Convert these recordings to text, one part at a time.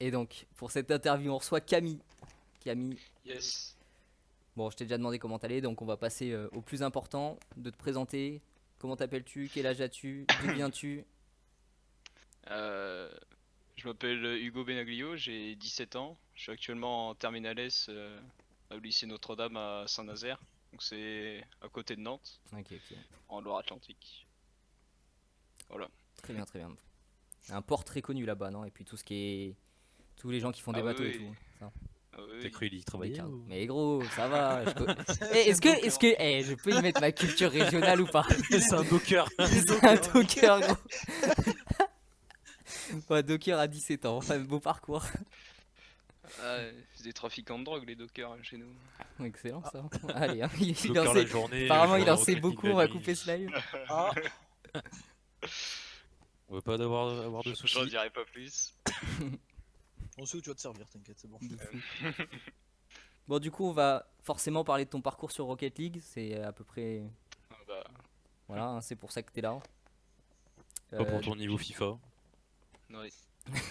Et donc, pour cette interview, on reçoit Camille. Camille, Yes. bon, je t'ai déjà demandé comment t'allais, donc on va passer au plus important, de te présenter. Comment t'appelles-tu? Quel âge as-tu? D'où viens-tu? Euh, je m'appelle Hugo Benaglio, j'ai 17 ans. Je suis actuellement en terminale S au lycée Notre-Dame à Saint-Nazaire. Donc c'est à côté de Nantes, Ok, ok. en Loire-Atlantique. Voilà. Très bien, très bien. Un port très connu là-bas, non? Et puis tout ce qui est... Tous les gens qui font des Ah oui, bateaux et oui. tout. Ça. Ah oui, T'as oui. cru y Des travailler cadres. ou... Mais gros, ça va. Eh, C'est un est-ce docker. que, je peux y mettre ma culture régionale ou pas? C'est un docker. C'est un docker, gros. Ouais, docker à 17 ans. Enfin, beau parcours. Ah, c'est des trafiquants de drogue les dockers chez nous. Excellent ça. Allez, hein, il en Docker sait- la journée, apparemment il en joueur sait Rocket League beaucoup, la on va nuit. couper ce live. Ah, On veut pas avoir de J'en soucis. dirai pas plus. on sait où tu vas te servir, t'inquiète, c'est bon. De fou. Bon, du coup, on va forcément parler de ton parcours sur Rocket League. C'est à peu près. Ah bah, Voilà, hein, c'est pour ça que t'es là. Pas pour Euh, ton niveau FIFA. ouais.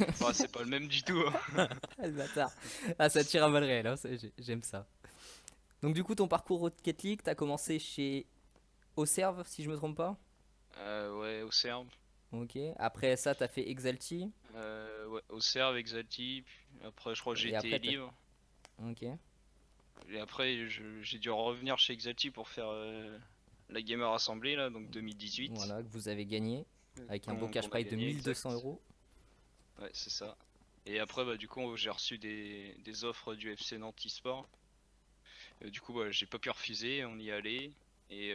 Enfin, c'est pas le même du tout. Hein. Ah, le bâtard. Ah, ça tire à balles réelles, hein, j'aime ça. Donc, du coup, ton parcours Rocket League, t'as commencé chez Auxerre, si je me trompe pas. Ouais, au Serbe. Ok. Après ça, t'as fait Exalti. Ouais, au Serbe, Exalti. Puis après, je crois que j'ai Et après, été t'as- libre. Ok. Et après, j'ai dû revenir chez Exalti pour faire la Gamer Assemblée, là, donc 2018. Voilà, que vous avez gagné. Avec un beau qu'on cash a prize de gagné, 1200 exact. euros. Ouais, c'est ça. Et après, bah, du coup, j'ai reçu des offres du FC Nantes e-sport. Du coup, bah, j'ai pas pu refuser, on y allait. Et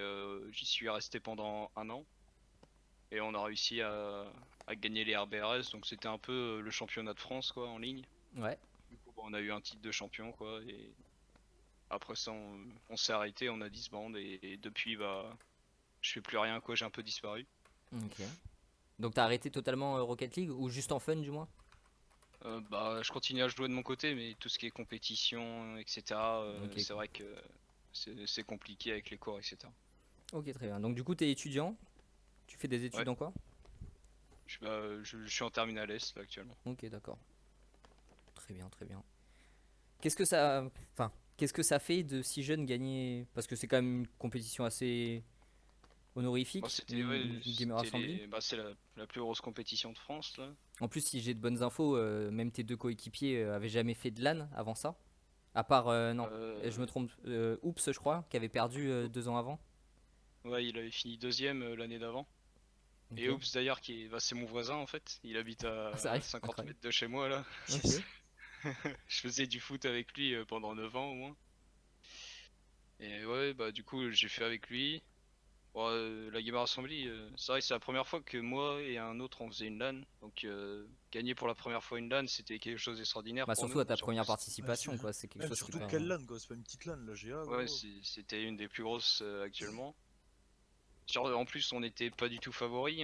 j'y suis resté pendant un an. Et on a réussi à gagner les RBRS, donc c'était un peu le championnat de France, quoi, en ligne. Ouais. Du coup, bah, on a eu un titre de champion, quoi. Et après ça, on s'est arrêté, on a disband. Et depuis, bah, je fais plus rien, quoi, j'ai un peu disparu. Ok. Donc, t'as arrêté totalement Rocket League ou juste en fun, du moins? Bah, je continue à jouer de mon côté, mais tout ce qui est compétition, etc., Ok. c'est vrai que c'est compliqué avec les cours, etc. Ok, très bien. Donc, du coup, t'es étudiant. Tu fais des études Ouais, dans quoi? je suis en terminale S là, actuellement. Ok, d'accord. Très bien, très bien. Qu'est-ce que ça, enfin, qu'est-ce que ça fait de si jeune gagner? Parce que c'est quand même une compétition assez Bah, honorifique, c'était ouais, une Gamer Assembly. bah, c'est la plus grosse compétition de France là. En plus, si j'ai de bonnes infos, même tes deux coéquipiers avaient jamais fait de LAN avant ça. À part, non, je me Euh, trompe, Oups, je crois, qui avait perdu 2 ans avant. ouais, il avait fini deuxième l'année d'avant. Ok. Et Oops d'ailleurs bah, c'est mon voisin en fait. Il habite Ah, ça à arrive, 50 incroyable. mètres de chez moi là. Ok. Je faisais du foot avec lui pendant 9 ans au moins. Et ouais, bah du coup j'ai fait avec lui. Bon, la Gamer Assembly, c'est vrai que c'est la première fois que moi et un autre on faisait une LAN. Donc gagner pour la première fois une LAN, c'était quelque chose d'extraordinaire Bah pour surtout nous. à ta Surtout, première participation, quoi. C'est quelque Même chose qui est surtout pas. quelle LAN, quoi, c'est pas une petite LAN, la GA, ouais, gros. c'était une des plus grosses actuellement. En plus, on n'était pas du tout favoris.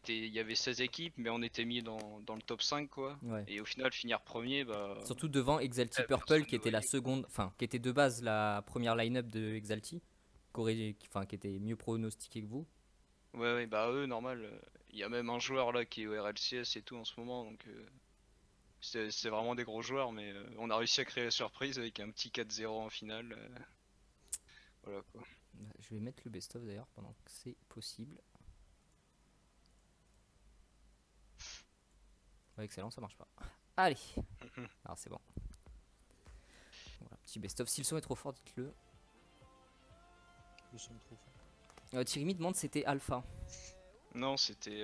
Il y avait 16 équipes, mais on était mis dans le top 5 quoi. Ouais. Et au final, finir premier, bah, Surtout devant Exalti Purple, personne qui ne était la voyait. seconde, enfin, qui était de base la première line-up de Exalti, enfin, qui était mieux pronostiqué que vous. Ouais, ouais, bah eux, normal. Il y a même un joueur là qui est au RLCS et tout en ce moment, donc c'est vraiment des gros joueurs, mais on a réussi à créer la surprise avec un petit 4-0 en finale. Voilà quoi. Je vais mettre le best-of d'ailleurs pendant que c'est possible. Ouais, excellent, ça marche pas. Allez, alors c'est bon. Voilà, petit best-of. Si le son est trop fort, dites-le. Le son est trop fort. Thierry demande c'était Alpha. Non, c'était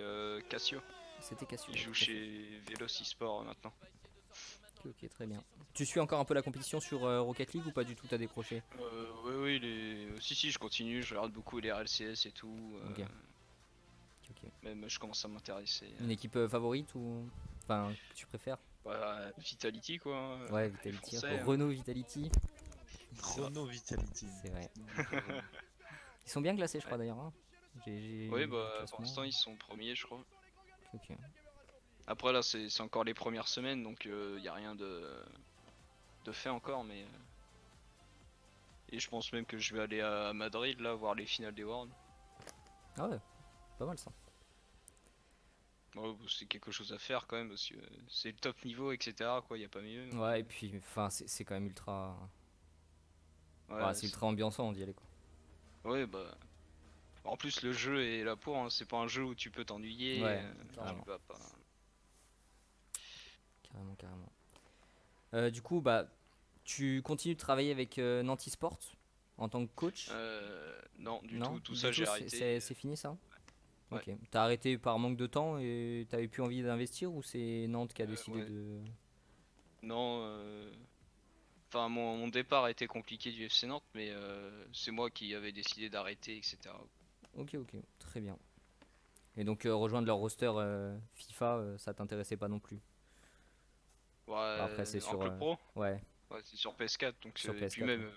Cassio. C'était Cassio. Il joue chez Veloci Sport maintenant. Ok, ok, très bien. Tu suis encore un peu la compétition sur Rocket League ou pas du tout? T'as décroché? Ouais, oui, si, je continue, je regarde beaucoup les RLCS et tout. Ok. Ok. Même je commence à m'intéresser. Une équipe favorite ou. Enfin, que tu préfères? Bah, Vitality quoi, hein, Ouais, les Vitality. Français, hein. Renault Vitality. Chrono Vitality. C'est vrai. Ils sont bien classés, je crois d'ailleurs. Hein. J'ai Oui, le bah pour classement. l'instant ils sont premiers, je crois. Ok. Après là, c'est encore les premières semaines, donc il y a rien de fait encore, mais et je pense même que je vais aller à Madrid là voir les finales des Worlds. Ah ouais, pas mal ça. Ouais, bah, c'est quelque chose à faire quand même parce que c'est le top niveau, etc. quoi, y a pas mieux. Donc, Ouais, et puis, enfin, c'est quand même ultra. Ouais, ouais, c'est ultra ambiançant d'y aller, quoi. ouais, bah. En plus, le jeu est là pour, hein, c'est pas un jeu où tu peux t'ennuyer, Ouais, tu carrément. vas pas. Carrément, carrément. Du coup, bah, tu continues de travailler avec Nanti Sport en tant que coach? Non, du Non, tout, tout du ça tout, j'ai arrêté. c'est fini ça? Ouais, Ok. T'as arrêté par manque de temps et t'avais plus envie d'investir ou c'est Nantes qui a décidé ouais. de. Non, enfin, mon départ a été compliqué du FC Nantes, mais c'est moi qui avais décidé d'arrêter, etc. Ok, ok, très bien. Et donc rejoindre leur roster FIFA, ça t'intéressait pas non plus. Ouais, Bah, après, c'est en sur. club pro? Ouais, Ouais, c'est sur PS4, donc sur et puis PS4. même, Ouais.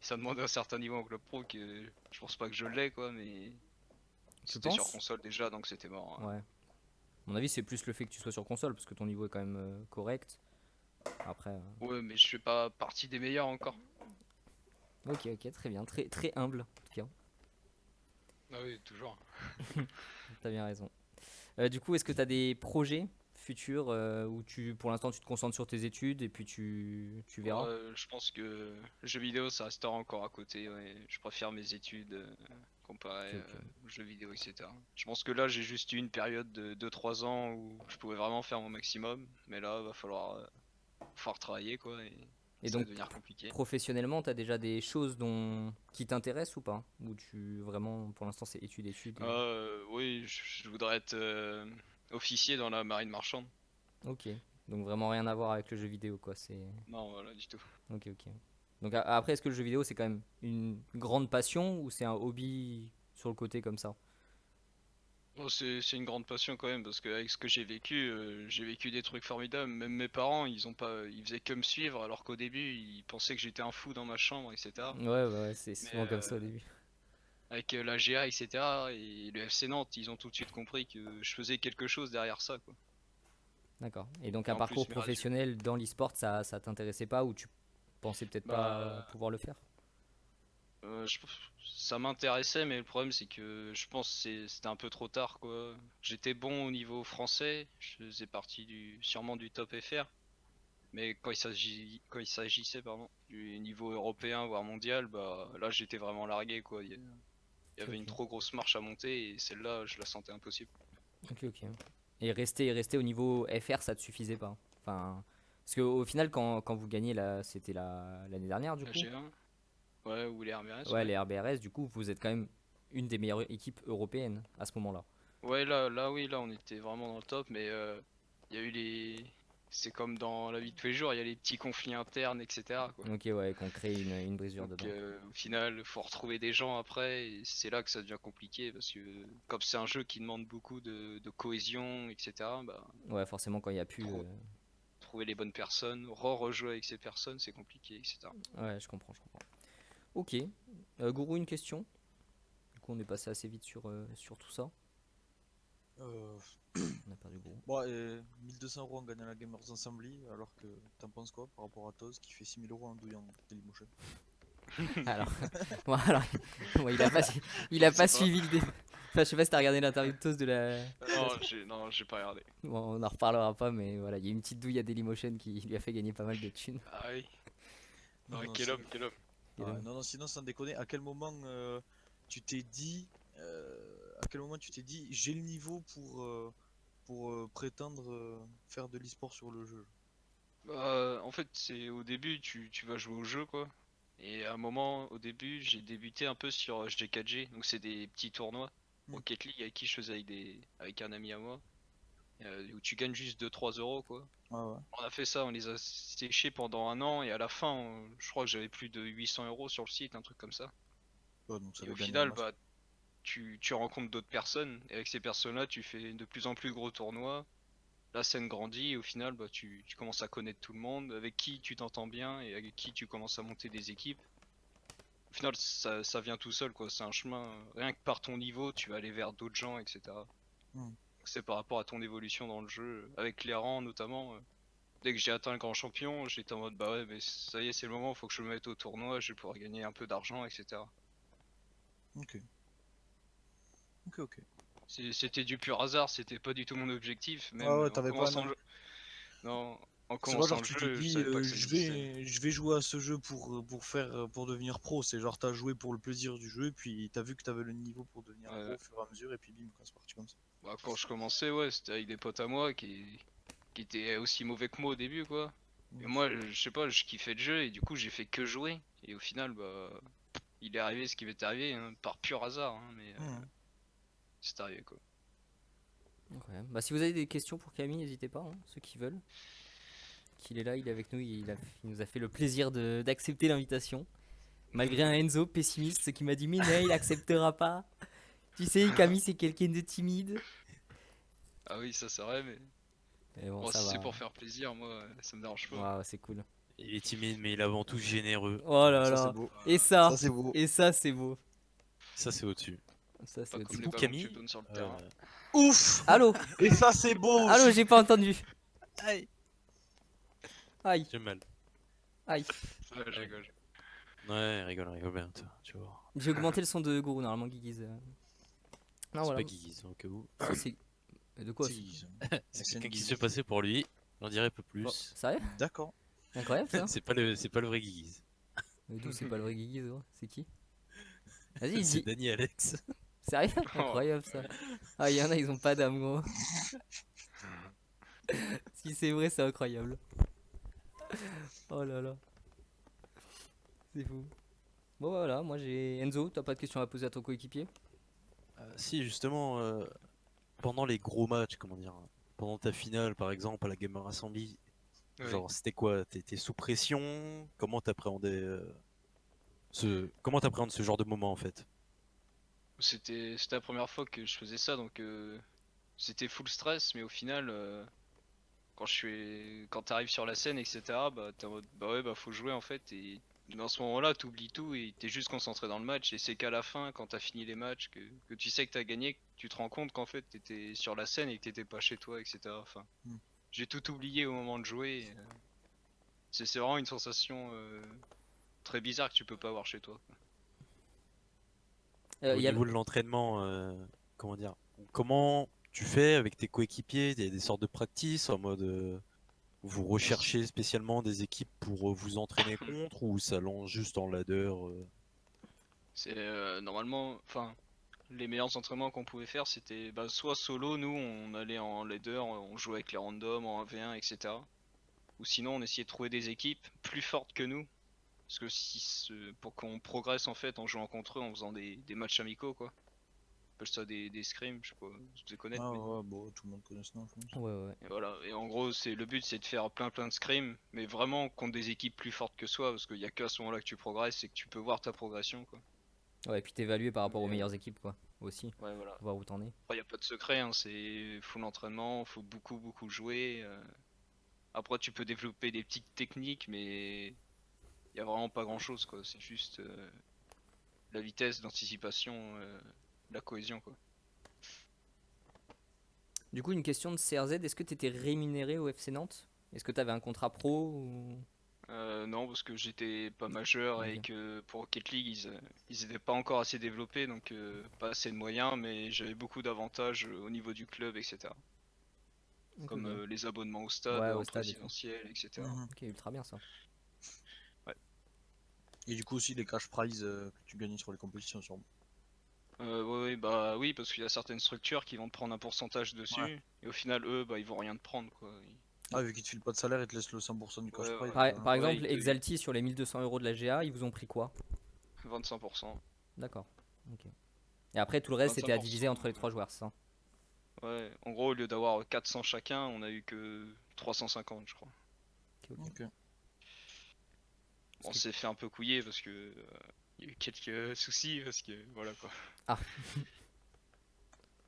ça demande un certain niveau en club pro que je pense pas que je l'ai, quoi, mais Tu c'était sur penses? console déjà, donc c'était mort, hein. Ouais. À mon avis, c'est plus le fait que tu sois sur console parce que ton niveau est quand même correct. Après. Ouais, mais je fais pas partie des meilleurs encore. Ok, ok, très bien. Très, très humble, en tout cas. Ah oui, toujours. T'as bien raison. Du coup, est-ce que tu as des projets futurs où pour l'instant, tu te concentres sur tes études et puis tu verras? Je pense que le jeu vidéo ça restera encore à côté, ouais. Je préfère mes études comparé Ok, ok. aux jeux vidéo, etc. Je pense que là j'ai juste eu une période de 2-3 ans où je pouvais vraiment faire mon maximum, mais là va falloir travailler quoi et Et ça va donc, devenir compliqué. professionnellement, tu as déjà des choses qui t'intéressent ou pas? Ou tu vraiment, pour l'instant, c'est études, études Oui, je voudrais être officier dans la marine marchande. Ok. Donc, vraiment rien à voir avec le jeu vidéo, quoi. C'est. Non, voilà, du tout. Ok, ok. Donc, après, est-ce que le jeu vidéo, c'est quand même une grande passion ou c'est un hobby sur le côté comme ça? Bon, c'est une grande passion quand même parce qu'avec ce que j'ai vécu des trucs formidables. Même mes parents, ils faisaient que me suivre alors qu'au début ils pensaient que j'étais un fou dans ma chambre, etc. Ouais, ouais, ouais, c'est Mais souvent comme ça au début. avec la GA, etc. et le FC Nantes, ils ont tout de suite compris que je faisais quelque chose derrière ça, quoi. D'accord. Et donc, Et un en plus parcours mes résultats, professionnel dans l'e-sport, ça t'intéressait pas ou tu pensais peut-être pas bah, pouvoir le faire? euh, je- ça m'intéressait, mais le problème c'est que je pense que c'était un peu trop tard, quoi. J'étais bon au niveau français, je faisais partie sûrement du top FR. Mais quand il s'agissait pardon, du niveau européen voire mondial, bah là j'étais vraiment largué quoi. Il y Ok, avait une ok. trop grosse marche à monter et celle-là je la sentais impossible. Ok, ok. Et rester au niveau FR, ça te suffisait pas? Enfin, parce qu'au final, quand vous gagnez, c'était l'année dernière, du La coup. G1, ouais, ou les RBS, Ouais, ouais. les RBRS, du coup, vous êtes quand même une des meilleures équipes européennes à ce moment-là. Ouais, là oui, là on était vraiment dans le top, mais il y a eu les. C'est comme dans la vie de tous les jours, il y a les petits conflits internes, etc. quoi. Ok, ouais, qu'on crée une brisure Donc dedans. au final, faut retrouver des gens après, et c'est là que ça devient compliqué parce que comme c'est un jeu qui demande beaucoup de cohésion, etc. Bah, Ouais, forcément, quand il y a plus. trouver les bonnes personnes, rejouer avec ces personnes, c'est compliqué, etc. Ouais, je comprends, je comprends. Ok. Gourou, une question? Du coup, on est passé assez vite sur tout ça. Euh, On a perdu Gourou. Bon, et 1200 € en gagnant la Gamers Assembly, alors que t'en penses quoi par rapport à Toz qui fait 6000 € en douillant Dailymotion? Alors, bon, alors, bon, il a Je pas sais pas. suivi le débat. Enfin, je sais pas si t'as regardé l'interview de Toast de la Non, semaine. j'ai pas regardé. Bon, on en reparlera pas, mais voilà, il y a une petite douille à Dailymotion qui lui a fait gagner pas mal de thunes. Ah oui. Non, non, Quel homme, quel homme. Et ah, donc, non, non, sinon sans déconner, à quel moment tu t'es dit, j'ai le niveau pour prétendre faire de l'e-sport sur le jeu? En fait, c'est au début, tu vas jouer au jeu, quoi. Et à un moment, au début, j'ai débuté un peu sur GK4G, donc c'est des petits tournois. Hmm. Rocket League avec qui je faisais avec un ami à moi, où tu gagnes juste 2-3 € quoi. Ouais, ouais. On a fait ça, on les a séchés pendant un an et à la fin, je crois que j'avais plus de 800 € sur le site, un truc comme ça. Ouais, donc ça Et veut au gagner en final, masse. bah, tu rencontres d'autres personnes et avec ces personnes-là, tu fais de plus en plus de gros tournois. La scène grandit et au final, bah, tu commences à connaître tout le monde, avec qui tu t'entends bien et avec qui tu commences à monter des équipes. Au final, ça vient tout seul, quoi. C'est un chemin, rien que par ton niveau, tu vas aller vers d'autres gens, etc. Hmm. C'est par rapport à ton évolution dans le jeu, avec les rangs notamment. Dès que j'ai atteint le grand champion, j'étais en mode bah ouais, mais ça y est, c'est le moment, faut que je me mette au tournoi, je vais pouvoir gagner un peu d'argent, etc. Ok, ok, ok. C'était du pur hasard, c'était pas du tout mon objectif. Même Ah ouais, en t'avais pas commençant un- le... Non, en C'est pas commençant genre le tu t'es jeu, je dit savais pas que ça existait. je vais jouer à ce jeu pour devenir pro. C'est genre t'as joué pour le plaisir du jeu, puis t'as vu que t'avais le niveau pour devenir pro Ouais. au fur et à mesure, et puis bim, quand c'est parti comme ça. Bah, quand je commençais, ouais, c'était avec des potes à moi qui étaient aussi mauvais que moi au début, quoi. Et Mm. moi, je sais pas, je kiffais le jeu et du coup, j'ai fait que jouer. Et au final, bah, il est arrivé ce qui m'est arrivé, hein, par pur hasard, hein, mais Mm. c'est arrivé, quoi. Incroyable. Bah, si vous avez des questions pour Camille, n'hésitez pas, hein, ceux qui veulent. Qu'il est là, il est avec nous, il nous a fait le plaisir d'accepter l'invitation. Malgré un Enzo pessimiste qui m'a dit mais non, il acceptera pas. Tu sais, Camille c'est quelqu'un de timide. Ah oui, ça c'est vrai, mais Mais bon, bon, ça si c'est va. pour faire plaisir, moi, ça me dérange pas. Waouh, c'est cool. Il est timide, mais il est avant tout généreux. Oh là Ça c'est là. beau. Et ça, Ça c'est beau. et ça c'est beau. Ça, c'est au-dessus. Ça c'est Pas au-dessus. comme les coup, ballons Camille, que tu donnes sur le terrain. Ouf. Allô, Et ça c'est beau. allô, aussi. j'ai pas entendu. Aïe. Aïe, J'ai mal. aïe. Ouais, je rigole. Ouais, rigole bien, toi, tu vois. J'ai augmenté le son de Gourou, normalement Guiguiz. Non C'est voilà. pas Guiguiz, au cas où. Ça, c'est- De quoi C'est c'est- Guise. C'est C'est quelqu'un qui Guise. se fait passer pour lui. J'en dirais pas plus. Bon, sérieux? D'accord. Incroyable ça. C'est pas le vrai Guiguiz. Mais d'où c'est pas le vrai Guiguiz, gros. C'est qui? Vas-y, C'est dis. Dani Alex. Sérieux? Incroyable ça. Ah, il y en a, ils ont pas d'âme, gros. Si c'est vrai, c'est incroyable. Oh là là. C'est fou. Bon, voilà, moi j'ai. Enzo, t'as pas de questions à poser à ton coéquipier? Si, justement, pendant les gros matchs, comment dire, pendant ta finale, par exemple, à la Gamer Assembly, Ouais. genre, c'était quoi? T'étais sous pression? Comment t'appréhendes ce genre de moment, en fait? C'était la première fois que je faisais ça, donc c'était full stress, mais au final, quand t'arrives sur la scène, etc., bah t'es en mode, bah ouais, bah faut jouer en fait, et dans ce moment-là, t'oublies tout et t'es juste concentré dans le match, et c'est qu'à la fin, quand t'as fini les matchs, que tu sais que t'as gagné, que tu te rends compte qu'en fait t'étais sur la scène et que t'étais pas chez toi, etc. Enfin, Mm. j'ai tout oublié au moment de jouer. C'est vraiment une sensation très bizarre que tu peux pas avoir chez toi, quoi. Au Il y a niveau de l'entraînement, comment dire, comment tu fais avec tes coéquipiers? Il y a des sortes de practice en mode vous recherchez spécialement des équipes pour vous entraîner contre ou ça lance juste en ladder C'est normalement, enfin, les meilleurs entraînements qu'on pouvait faire, c'était bah, soit solo, nous on allait en leader, on jouait avec les randoms en 1v1, etc. Ou sinon on essayait de trouver des équipes plus fortes que nous. Parce que pour qu'on progresse en fait en jouant contre eux, en faisant des matchs amicaux, quoi. On appelle ça des scrims, je sais pas si vous les connaissez. Ah Mais... ouais, bon, tout le monde connaît ce nom, je pense. Ouais, ouais. Et voilà, et en gros le but c'est de faire plein de scrims, mais vraiment contre des équipes plus fortes que soi, parce qu'il y a qu'à ce moment-là que tu progresses et que tu peux voir ta progression, quoi. Ouais, et puis t'évaluer par rapport aux Mais, meilleures équipes, quoi. Aussi, Ouais, voilà. voir où t'en es. Après, y a pas de secret, hein, c'est full entraînement, faut beaucoup jouer. Après, tu peux développer des petites techniques, mais y a vraiment pas grand chose, quoi. C'est juste la vitesse, l'anticipation, la cohésion, quoi. Du coup, une question de CRZ, est-ce que t'étais rémunéré au FC Nantes? Est-ce que t'avais un contrat pro ou... Non, parce que j'étais pas majeur et Ok. que pour Rocket League, ils étaient pas encore assez développés, donc pas assez de moyens, mais j'avais beaucoup d'avantages au niveau du club, etc. Ok, Comme ok. les abonnements au stade, Ouais, au en stade et tout. présidentiel, etc. Mhm. Ok, ultra bien ça. Et du coup aussi les cash prizes que tu gagnais sur les compétitions sûrement. Ouais, bah oui, parce qu'il y a certaines structures qui vont te prendre un pourcentage dessus, Ouais. et au final, eux, bah ils vont rien te prendre, quoi. Ah vu qu'ils te filent pas de salaire, ils te laissent le 100% du cash Ouais, prize. ouais. Par exemple, il te- Exalti sur les 1200 € de la GA, ils vous ont pris quoi? 25%. D'accord. Ok. Et après, tout le reste, c'était à 25%, diviser entre les 3 joueurs, c'est ça? Ouais, en gros, au lieu d'avoir 400 chacun, on a eu que 350, je crois. Ok, ok. Ok. On s'est fait un peu couiller parce que il y a eu quelques soucis, parce que voilà quoi. Ah.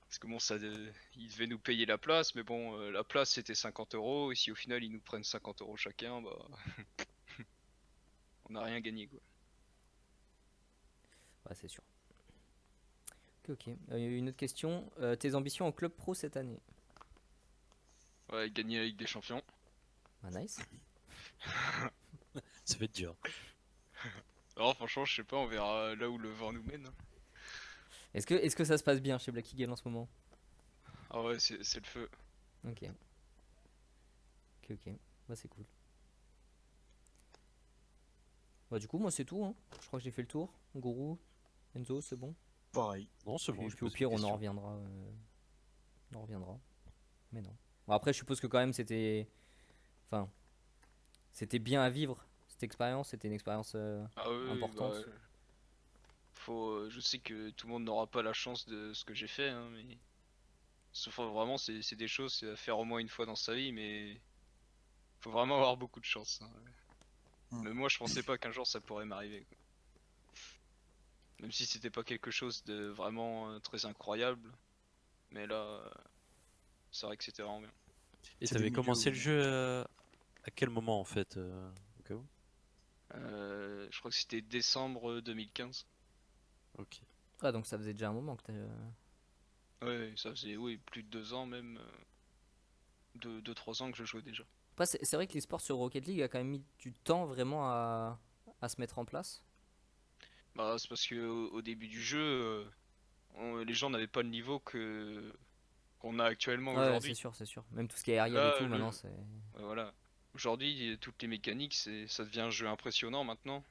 Parce que bon, ils devaient nous payer la place, mais bon, la place c'était 50 €, et si au final ils nous prennent 50 € chacun, bah. On n'a rien gagné, quoi. Ouais, c'est sûr. Ok, ok. Une autre question. Tes ambitions en club pro cette année? Ouais, gagner la Ligue des Champions. Ah, nice. Ça va être dur. Alors franchement, je sais pas, on verra là où le vent nous mène, hein. Est-ce que ça se passe bien chez Black Eagle en ce moment? Ah ouais, c'est le feu. Ok. Ok, ok. Bah, c'est cool. Bah, du coup, moi, c'est tout, hein. Je crois que j'ai fait le tour. Gourou, Enzo, c'est bon. Pareil. Non, c'est bon, Puis, je puis au pose pire, une on en question. reviendra. On en reviendra. Mais non. Bon, après, je suppose que quand même, c'était. Enfin, c'était bien à vivre, cette expérience. C'était une expérience Ah oui, bah, importante. je sais que tout le monde n'aura pas la chance de ce que j'ai fait, hein, mais vraiment, c'est des choses à faire au moins une fois dans sa vie, mais faut vraiment avoir beaucoup de chance, hein. Hmm. Mais moi, je pensais pas qu'un jour ça pourrait m'arriver, quoi. Même si c'était pas quelque chose de vraiment très incroyable, mais là, c'est vrai que c'était vraiment bien. Et C'est des t'avais milieux commencé le où- jeu à quel moment en fait au cas où. Je crois que c'était décembre 2015. Ok. Ah, donc ça faisait déjà un moment que t'as. Ouais, ça faisait oui, plus de 2 ans même, 3 ans que je jouais déjà. Après, c'est vrai que les sports sur Rocket League a quand même mis du temps vraiment à se mettre en place. Bah, c'est parce que au début du jeu, les gens n'avaient pas le niveau que qu'on a actuellement Ouais, c'est aujourd'hui. sûr, c'est sûr. Même tout ce qui est aériel et Là, tout, maintenant, c'est. ouais, voilà. Aujourd'hui, toutes les mécaniques, ça devient un jeu impressionnant maintenant.